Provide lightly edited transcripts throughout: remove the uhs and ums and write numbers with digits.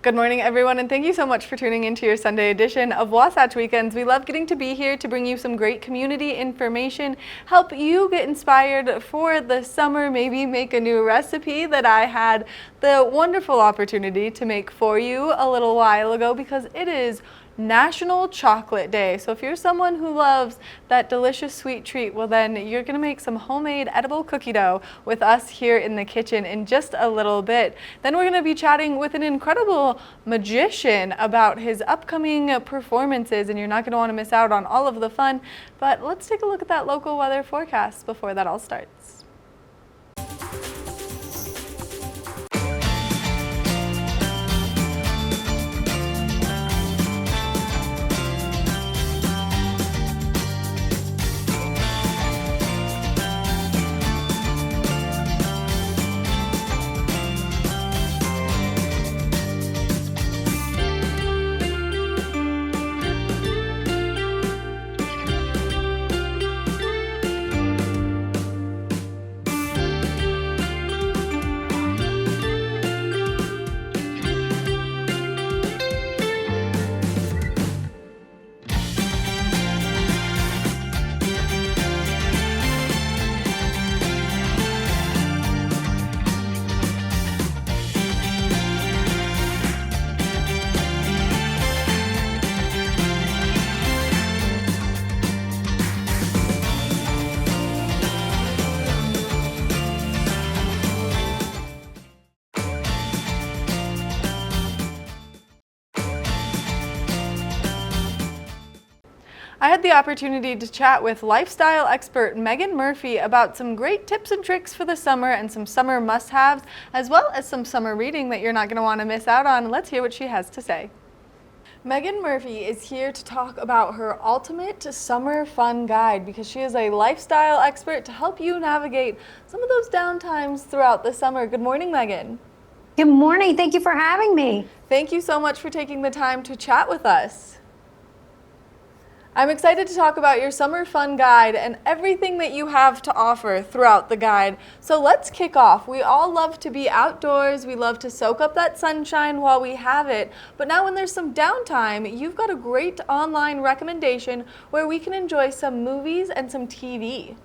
Good morning, everyone, and thank you so much for tuning into your Sunday edition of Wasatch Weekends. We love getting to be here to bring you some great community information, help you get inspired for the summer, maybe make a new recipe that I had the wonderful opportunity to make for you a little while ago, because it is National Chocolate Day. So if you're someone who loves that delicious sweet treat, well then you're gonna make some homemade edible cookie dough with us here in the kitchen in just a little bit. Then we're gonna be chatting with an incredible magician about his upcoming performances, and you're not gonna wanna miss out on all of the fun. But let's take a look at that local weather forecast before that all starts. I had the opportunity to chat with lifestyle expert Megan Murphy about some great tips and tricks for the summer and some summer must-haves, as well as some summer reading that you're not going to want to miss out on. Let's hear what she has to say. Megan Murphy is here to talk about her ultimate summer fun guide, because she is a lifestyle expert to help you navigate some of those downtimes throughout the summer. Good morning, Megan. Good morning. Thank you for having me. Thank you so much for taking the time to chat with us. I'm excited to talk about your summer fun guide and everything that you have to offer throughout the guide. So let's kick off. We all love to be outdoors. We love to soak up that sunshine while we have it. But now when there's some downtime, you've got a great online recommendation where we can enjoy some movies and some TV.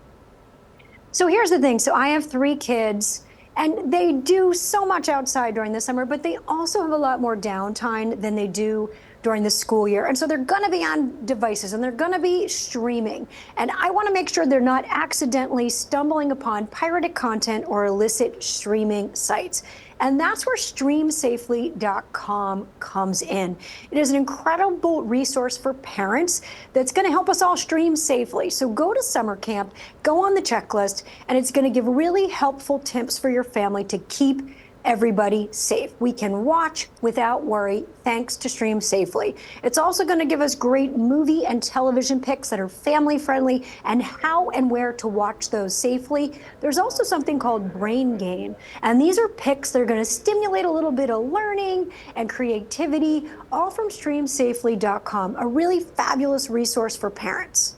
So here's the thing. So I have 3 kids, and they do so much outside during the summer, but they also have a lot more downtime than they do during the school year. And so they're gonna be on devices and they're gonna be streaming. And I wanna make sure they're not accidentally stumbling upon pirated content or illicit streaming sites. And that's where streamsafely.com comes in. It is an incredible resource for parents that's gonna help us all stream safely. So go to summer camp, go on the checklist, and it's gonna give really helpful tips for your family to keep everybody safe. We can watch without worry thanks to Stream Safely. It's also going to give us great movie and television picks that are family friendly and how and where to watch those safely. There's also something called Brain Gain, and these are picks that are going to stimulate a little bit of learning and creativity, all from streamsafely.com, a really fabulous resource for parents.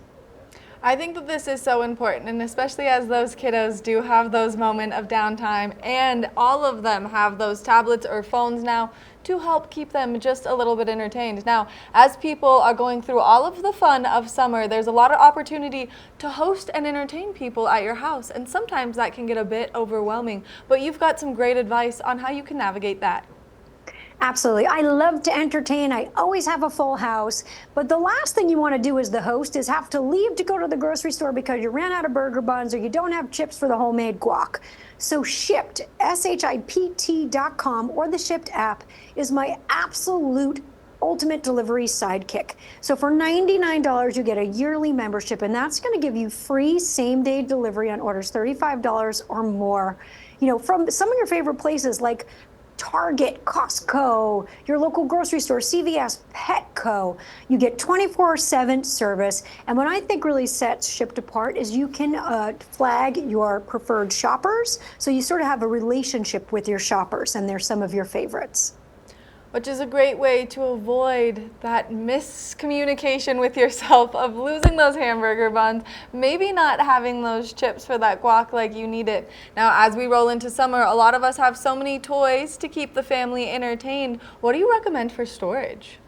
I think that this is so important, and especially as those kiddos do have those moments of downtime, and all of them have those tablets or phones now to help keep them just a little bit entertained. Now, as people are going through all of the fun of summer, there's a lot of opportunity to host and entertain people at your house, and sometimes that can get a bit overwhelming, but you've got some great advice on how you can navigate that. Absolutely. I love to entertain. I always have a full house. But the last thing you want to do as the host is have to leave to go to the grocery store because you ran out of burger buns or you don't have chips for the homemade guac. So Shipt, SHIPT.com, or the Shipt app is my absolute ultimate delivery sidekick. So for $99, you get a yearly membership, and that's going to give you free same-day delivery on orders $35 or more. You know, from some of your favorite places like Target, Costco, your local grocery store, CVS, Petco. You get 24/7 service. And what I think really sets Shipt apart is you can flag your preferred shoppers. So you sort of have a relationship with your shoppers, and they're some of your favorites. which is a great way to avoid that miscommunication with yourself of losing those hamburger buns, maybe not having those chips for that guac like you need it. Now, as we roll into summer, a lot of us have so many toys to keep the family entertained. What do you recommend for storage?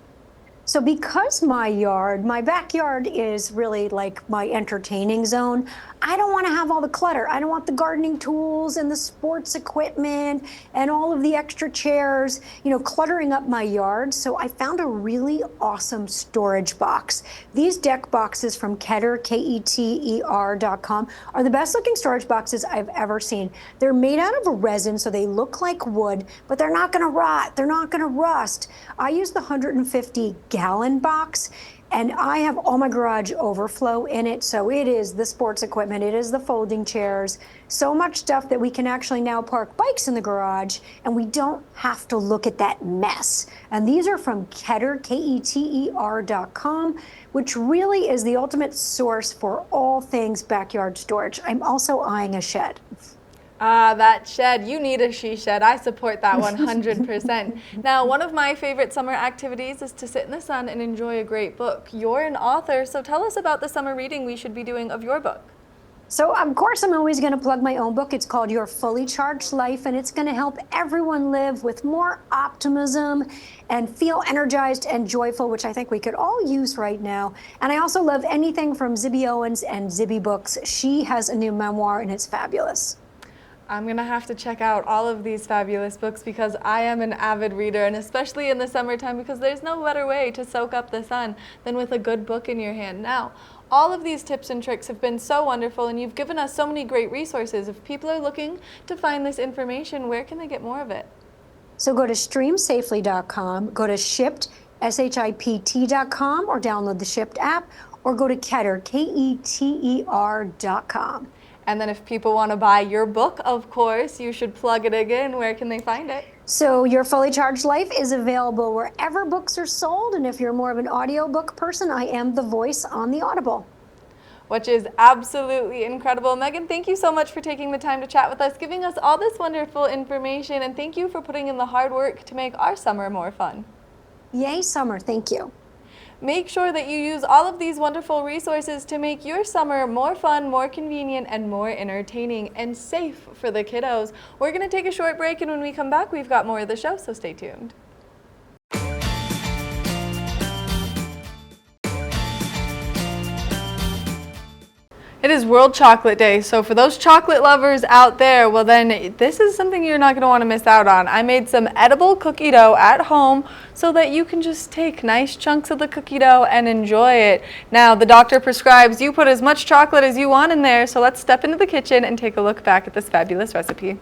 So because my backyard is really like my entertaining zone, I don't want to have all the clutter. I don't want the gardening tools and the sports equipment and all of the extra chairs, cluttering up my yard. So I found a really awesome storage box. These deck boxes from Keter, Keter.com, are the best looking storage boxes I've ever seen. They're made out of a resin, so they look like wood, but they're not going to rot. They're not going to rust. I use the 150-gallon box, and I have all my garage overflow in it. So it is the sports equipment, it is the folding chairs, so much stuff that we can actually now park bikes in the garage, and we don't have to look at that mess. And these are from Keter, Keter.com, which really is the ultimate source for all things backyard storage. I'm also eyeing a shed. Ah, that shed. You need a she shed. I support that 100%. Now, one of my favorite summer activities is to sit in the sun and enjoy a great book. You're an author, so tell us about the summer reading we should be doing of your book. So, of course, I'm always going to plug my own book. It's called Your Fully Charged Life, and it's going to help everyone live with more optimism and feel energized and joyful, which I think we could all use right now. And I also love anything from Zibby Owens and Zibby Books. She has a new memoir, and it's fabulous. I'm going to have to check out all of these fabulous books because I am an avid reader, and especially in the summertime, because there's no better way to soak up the sun than with a good book in your hand. Now, all of these tips and tricks have been so wonderful, and you've given us so many great resources. If people are looking to find this information, where can they get more of it? So go to streamsafely.com, go to shipped, SHIPT.com, or download the Shipped app, or go to Keter, Keter.com. And then if people want to buy your book, of course, you should plug it again. Where can they find it? So Your Fully Charged Life is available wherever books are sold. And if you're more of an audiobook person, I am the voice on the Audible. Which is absolutely incredible. Megan, thank you so much for taking the time to chat with us, giving us all this wonderful information, and thank you for putting in the hard work to make our summer more fun. Yay, summer. Thank you. Make sure that you use all of these wonderful resources to make your summer more fun, more convenient, and more entertaining and safe for the kiddos. We're going to take a short break, and when we come back, we've got more of the show, so stay tuned. It is World Chocolate Day, so for those chocolate lovers out there, well then this is something you're not going to want to miss out on. I made some edible cookie dough at home so that you can just take nice chunks of the cookie dough and enjoy it. Now, the doctor prescribes you put as much chocolate as you want in there, so let's step into the kitchen and take a look back at this fabulous recipe.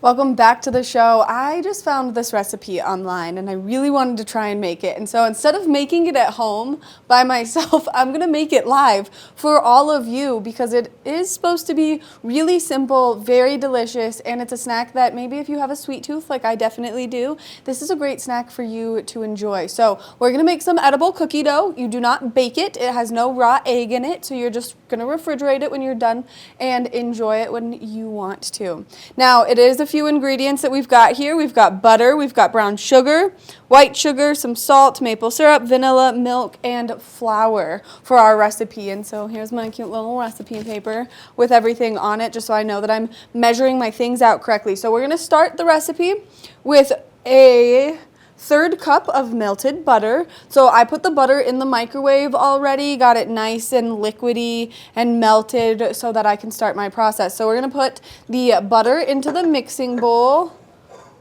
Welcome back to the show. I just found this recipe online and I really wanted to try and make it. And so instead of making it at home by myself, I'm gonna make it live for all of you because it is supposed to be really simple, very delicious, and it's a snack that maybe if you have a sweet tooth like I definitely do, this is a great snack for you to enjoy. So we're gonna make some edible cookie dough. You do not bake it. It has no raw egg in it, so you're just gonna refrigerate it when you're done and enjoy it when you want to. Now, it is a few ingredients that we've got here. We've got butter, we've got brown sugar, white sugar, some salt, maple syrup, vanilla, milk, and flour for our recipe. And so here's my cute little recipe paper with everything on it, just so I know that I'm measuring my things out correctly. So we're gonna start the recipe with a 1/3 cup of melted butter. So I put the butter in the microwave already, got it nice and liquidy and melted so that I can start my process. So we're gonna put the butter into the mixing bowl.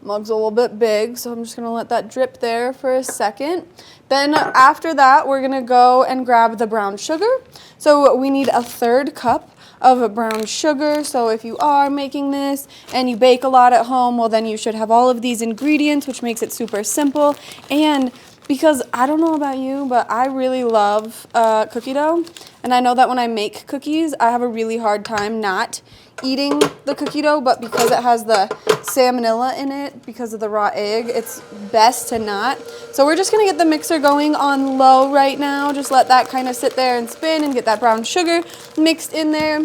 Mug's a little bit big, so I'm just gonna let that drip there for a second. Then after that, we're gonna go and grab the brown sugar. So we need a 1/3 cup of brown sugar. So if you are making this and you bake a lot at home, well then you should have all of these ingredients, which makes it super simple. And because I don't know about you, but I really love cookie dough. And I know that when I make cookies, I have a really hard time not eating the cookie dough, but because it has the salmonella in it, because of the raw egg, it's best to not. So we're just gonna get the mixer going on low right now. Just let that kind of sit there and spin and get that brown sugar mixed in there.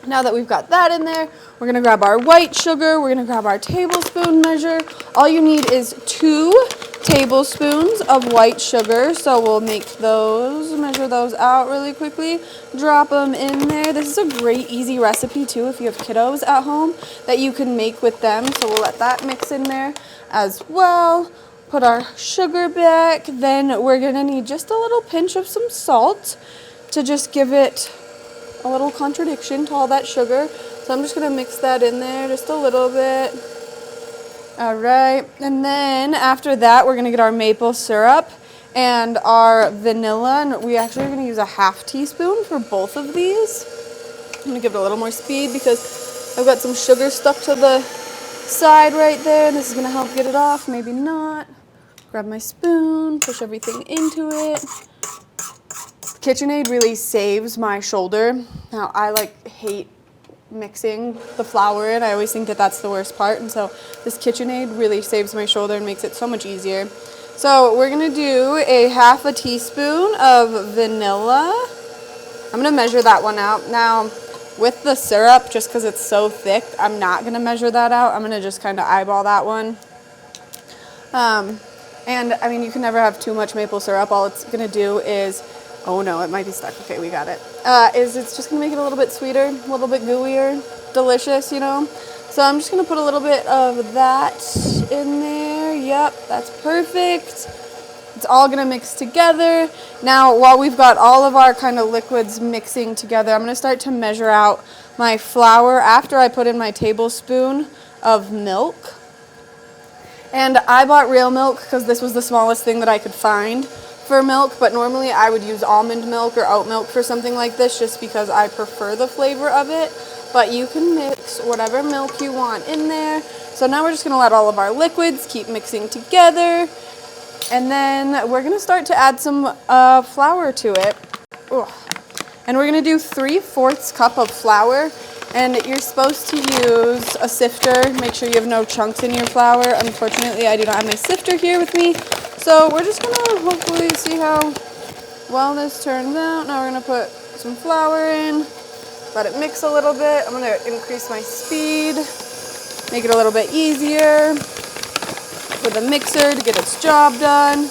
Now that we've got that in there, we're gonna grab our white sugar, we're gonna grab our tablespoon measure. All you need is 2 tablespoons of white sugar, so we'll make those, measure those out really quickly, drop them in there. This is a great easy recipe too if you have kiddos at home that you can make with them, so we'll let that mix in there as well. Put our sugar back, then we're gonna need just a little pinch of some salt to just give it a little contradiction to all that sugar. So I'm just gonna mix that in there just a little bit. All right, and then after that, we're gonna get our maple syrup and our vanilla, and we actually are gonna use a ½ teaspoon for both of these. I'm gonna give it a little more speed because I've got some sugar stuck to the side right there, and this is gonna help get it off, maybe not. Grab my spoon, push everything into it. KitchenAid really saves my shoulder. Now, I hate mixing the flour in. I always think that that's the worst part, and so this KitchenAid really saves my shoulder and makes it so much easier. So we're gonna do a ½ teaspoon of vanilla. I'm gonna measure that one out. Now, with the syrup, just because it's so thick, I'm not gonna measure that out. I'm gonna just kind of eyeball that one. And I mean, you can never have too much maple syrup. All it's gonna do is, oh no, it might be stuck. Okay, we got it. It's just gonna make it a little bit sweeter, a little bit gooier, delicious, you know? So I'm just gonna put a little bit of that in there. Yep, that's perfect. It's all gonna mix together. Now, while we've got all of our kind of liquids mixing together, I'm gonna start to measure out my flour after I put in my tablespoon of milk. And I bought real milk because this was the smallest thing that I could find for milk, but normally I would use almond milk or oat milk for something like this just because I prefer the flavor of it. But you can mix whatever milk you want in there. So now we're just gonna let all of our liquids keep mixing together. And then we're gonna start to add some flour to it. Ugh. And we're gonna do 3/4 cup of flour. And you're supposed to use a sifter. Make sure you have no chunks in your flour. Unfortunately, I do not have my sifter here with me. So we're just gonna hopefully see how well this turns out. Now we're gonna put some flour in, let it mix a little bit. I'm gonna increase my speed, make it a little bit easier for the mixer to get its job done.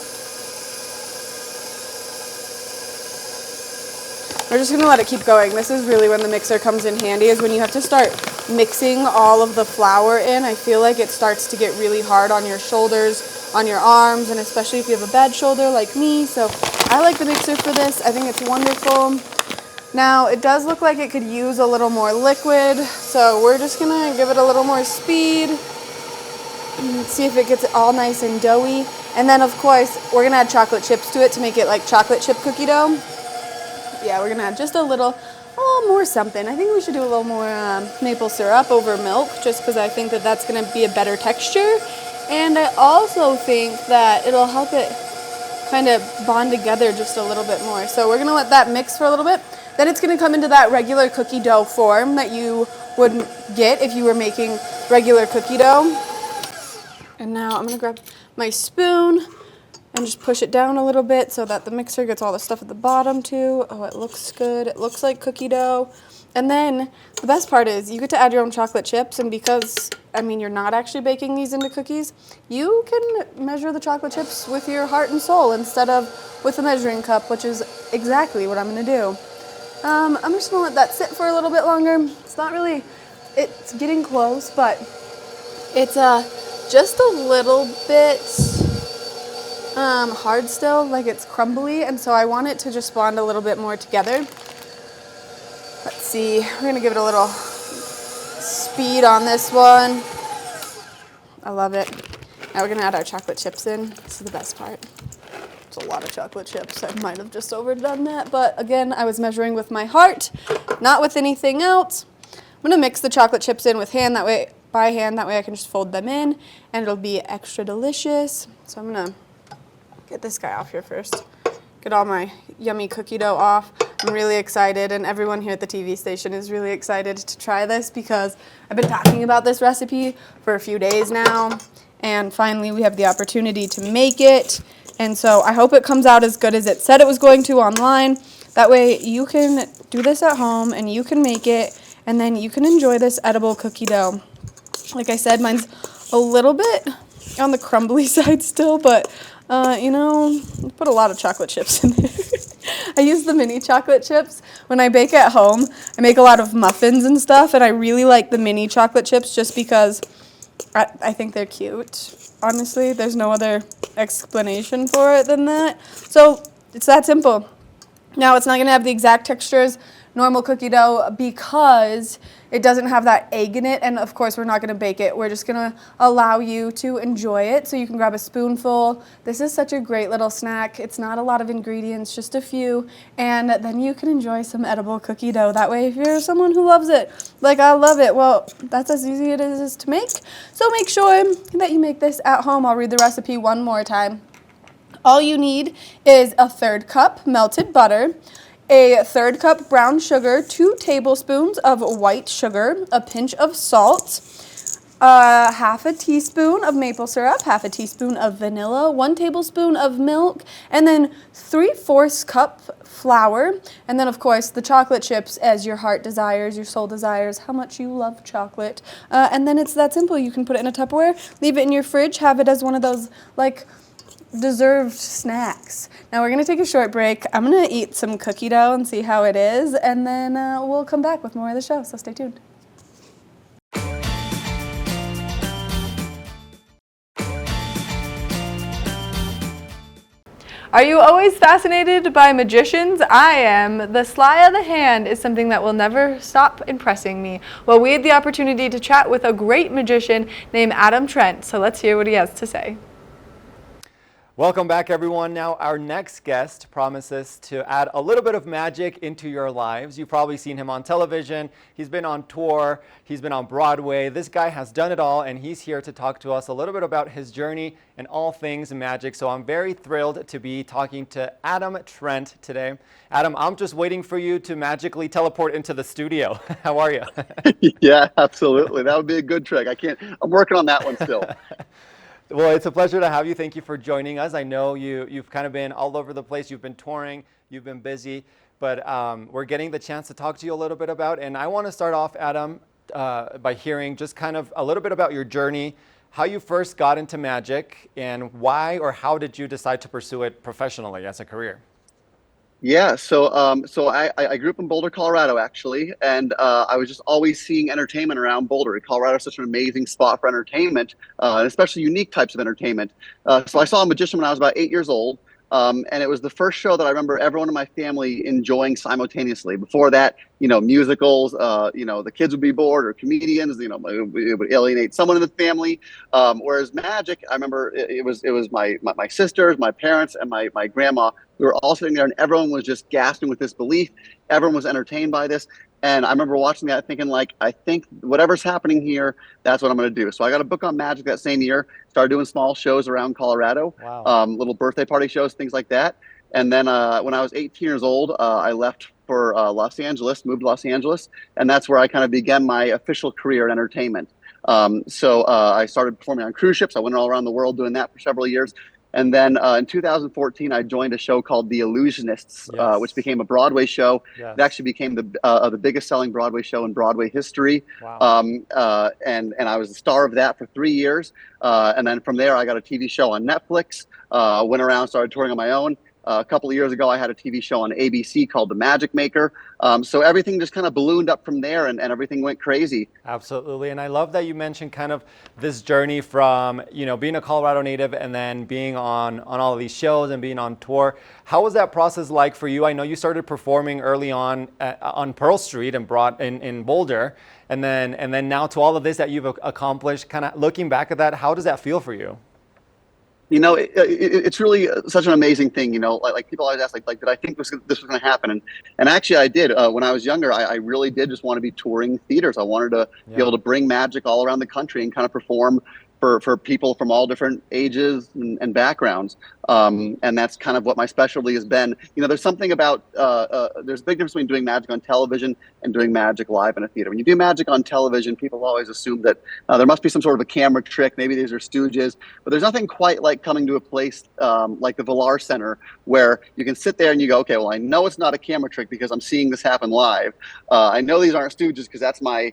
We're just gonna let it keep going. This is really when the mixer comes in handy, is when you have to start mixing all of the flour in. I feel like it starts to get really hard on your shoulders, on your arms, and especially if you have a bad shoulder like me. So I like the mixer for this. I think it's wonderful. Now, it does look like it could use a little more liquid, so we're just gonna give it a little more speed and see if it gets all nice and doughy. And then, of course, we're gonna add chocolate chips to it to make it like chocolate chip cookie dough. Yeah, we're gonna add just a little more something. I think we should do a little more maple syrup over milk, just because I think that that's gonna be a better texture. And I also think that it'll help it kind of bond together just a little bit more. So we're gonna let that mix for a little bit. Then it's gonna come into that regular cookie dough form that you would get if you were making regular cookie dough. And now I'm gonna grab my spoon and just push it down a little bit so that the mixer gets all the stuff at the bottom too. Oh, it looks good. It looks like cookie dough. And then the best part is you get to add your own chocolate chips, and because, I mean, you're not actually baking these into cookies, you can measure the chocolate chips with your heart and soul instead of with a measuring cup, which is exactly what I'm gonna do. I'm just gonna let that sit for a little bit longer. It's not really, it's getting close, but it's just a little bit hard still, like it's crumbly, and so I want it to just bond a little bit more together. Let's see, we're gonna give it a little speed on this one. I love it. Now we're gonna add our chocolate chips in. This is the best part. It's a lot of chocolate chips. I might have just overdone that, but again, I was measuring with my heart, not with anything else. I'm gonna mix the chocolate chips in with hand, that way, by hand, that way I can just fold them in, and it'll be extra delicious. So I'm gonna get this guy off here first. Get all my yummy cookie dough off. I'm really excited, and everyone here at the TV station is really excited to try this because I've been talking about this recipe for a few days now, and finally we have the opportunity to make it. And so I hope it comes out as good as it said it was going to online. That way you can do this at home and you can make it and then you can enjoy this edible cookie dough. Like I said, mine's a little bit on the crumbly side still, but you know, put a lot of chocolate chips in there. I use the mini chocolate chips. When I bake at home, I make a lot of muffins and stuff, and I really like the mini chocolate chips just because I think they're cute. Honestly, there's no other explanation for it than that. So it's that simple. Now, it's not going to have the exact texture as normal cookie dough because it doesn't have that egg in it. And of course, we're not going to bake it. We're just going to allow you to enjoy it. So you can grab a spoonful. This is such a great little snack. It's not a lot of ingredients, just a few. And then you can enjoy some edible cookie dough. That way, if you're someone who loves it, like I love it, well, that's as easy as it is to make. So make sure that you make this at home. I'll read the recipe one more time. All you need is a 1/3 cup melted butter, a 1/3 cup brown sugar, 2 tablespoons of white sugar, a pinch of salt, half a teaspoon of maple syrup, half a teaspoon of vanilla, 1 tablespoon of milk, and then 3/4 cup flour. And then, of course, the chocolate chips as your heart desires, your soul desires, how much you love chocolate. And then it's that simple. You can put it in a Tupperware, leave it in your fridge, have it as one of those, like, deserved snacks. Now we're going to take a short break. I'm going to eat some cookie dough and see how it is, and then we'll come back with more of the show, so stay tuned. Are you always fascinated by magicians? I am. The sleight of the hand is something that will never stop impressing me. Well, we had the opportunity to chat with a great magician named Adam Trent, so let's hear what he has to say. Welcome back, everyone. Now, our next guest promises to add a little bit of magic into your lives. You've probably seen him on television. He's been on tour. He's been on Broadway. This guy has done it all, and he's here to talk to us a little bit about his journey and all things magic. So I'm very thrilled to be talking to Adam Trent today. Adam, I'm just waiting for you to magically teleport into the studio. How are you? Yeah, absolutely. That would be a good trick. I'm working on that one still. Well, it's a pleasure to have you. Thank you for joining us. I know you've kind of been all over the place. You've been touring, you've been busy, but we're getting the chance to talk to you a little bit about, and I want to start off, Adam, by hearing just kind of a little bit about your journey, how you first got into magic, and why or how did you decide to pursue it professionally as a career? Yeah, so I grew up in Boulder, Colorado, actually, and I was just always seeing entertainment around Boulder. Colorado is such an amazing spot for entertainment, and especially unique types of entertainment. So I saw a magician when I was about 8 years old, and it was the first show that I remember everyone in my family enjoying simultaneously. Before that, musicals, the kids would be bored, or comedians, it would alienate someone in the family. Whereas magic, I remember it was my sisters, my parents, and my grandma. We were all sitting there, and everyone was just gasping with disbelief. Everyone was entertained by this. And I remember watching that thinking, like, I think whatever's happening here, that's what I'm going to do. So I got a book on magic that same year, started doing small shows around Colorado, Wow. little birthday party shows, things like that. And then when I was 18 years old, I left for Los Angeles, moved to Los Angeles. And that's where I kind of began my official career in entertainment. So I started performing on cruise ships. I went all around the world doing that for several years. And then in 2014, I joined a show called The Illusionists, Yes. which became a Broadway show. Yes. It actually became the biggest selling Broadway show in Broadway history. Wow. And I was the star of that for 3 years. And then from there, I got a TV show on Netflix, went around, started touring on my own. A couple of years ago, I had a TV show on ABC called The Magic Maker. So everything just kind of ballooned up from there, and everything went crazy. Absolutely. And I love that you mentioned kind of this journey from, being a Colorado native and then being on all of these shows and being on tour. How was that process like for you? I know you started performing early on Pearl Street and in Boulder, and then now to all of this that you've accomplished, kind of looking back at that, how does that feel for you? It's really such an amazing thing. Like people always ask, like, did I think this was going to happen? And actually, I did. When I was younger, I really did just want to be touring theaters. I wanted to be able to bring magic all around the country and kind of perform for people from all different ages and backgrounds. And that's kind of what my specialty has been. You know, there's something about, there's a big difference between doing magic on television and doing magic live in a theater. When you do magic on television, people always assume that there must be some sort of a camera trick. Maybe these are stooges, but there's nothing quite like coming to a place like the Villar Center, where you can sit there and you go, okay, well, I know it's not a camera trick because I'm seeing this happen live. I know these aren't stooges because that's my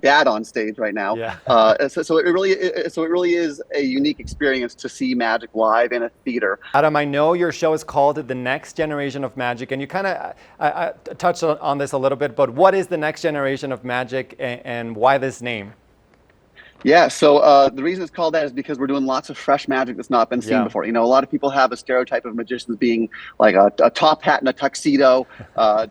dad on stage right now. Yeah. So it really is a unique experience to see magic live in a theater. Adam, I know your show is called The Next Generation of Magic, and you kind of touched on this a little bit, but what is the next generation of magic, and why this name? Yeah, so the reason it's called that is because we're doing lots of fresh magic that's not been seen before. You know, a lot of people have a stereotype of magicians being like a top hat and a tuxedo,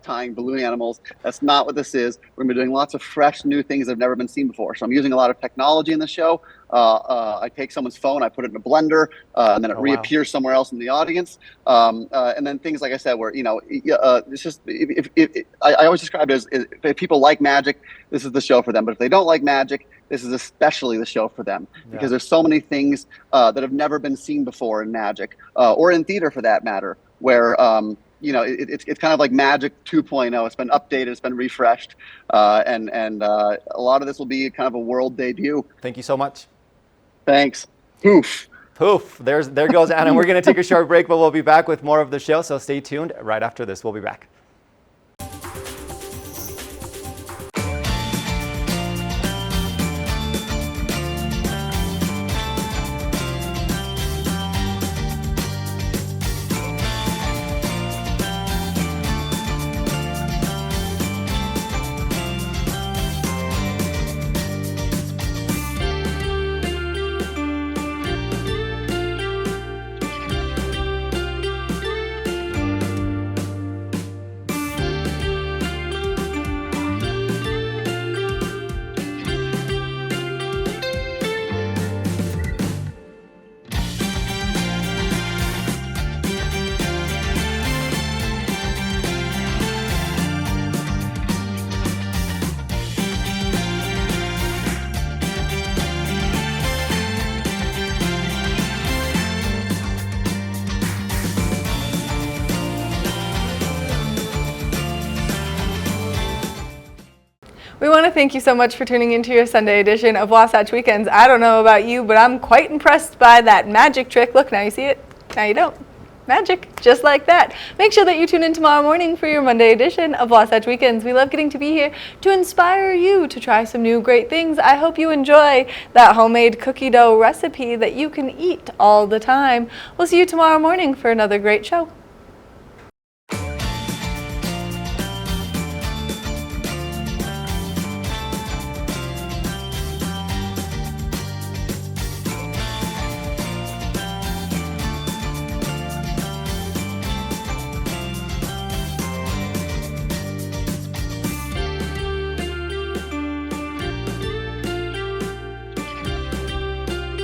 tying balloon animals. That's not what this is. We're going to be doing lots of fresh, new things that have never been seen before. So I'm using a lot of technology in the show. I take someone's phone, I put it in a blender, and then it reappears somewhere else in the audience. And then things, like I said, where, you know, it's just, I always describe it as, if people like magic, this is the show for them. But if they don't like magic, this is especially the show for them, because there's so many things that have never been seen before in magic, or in theater for that matter, where you know, it's kind of like Magic 2.0. It's been updated, it's been refreshed, and a lot of this will be kind of a world debut. Thank you so much. Thanks. Poof. Poof. There goes Adam. We're going to take a short break, but we'll be back with more of the show. So stay tuned. Right after this, we'll be back. We want to thank you so much for tuning into your Sunday edition of Wasatch Weekends. I don't know about you, but I'm quite impressed by that magic trick. Look, now you see it, now you don't. Magic, just like that. Make sure that you tune in tomorrow morning for your Monday edition of Wasatch Weekends. We love getting to be here to inspire you to try some new great things. I hope you enjoy that homemade cookie dough recipe that you can eat all the time. We'll see you tomorrow morning for another great show.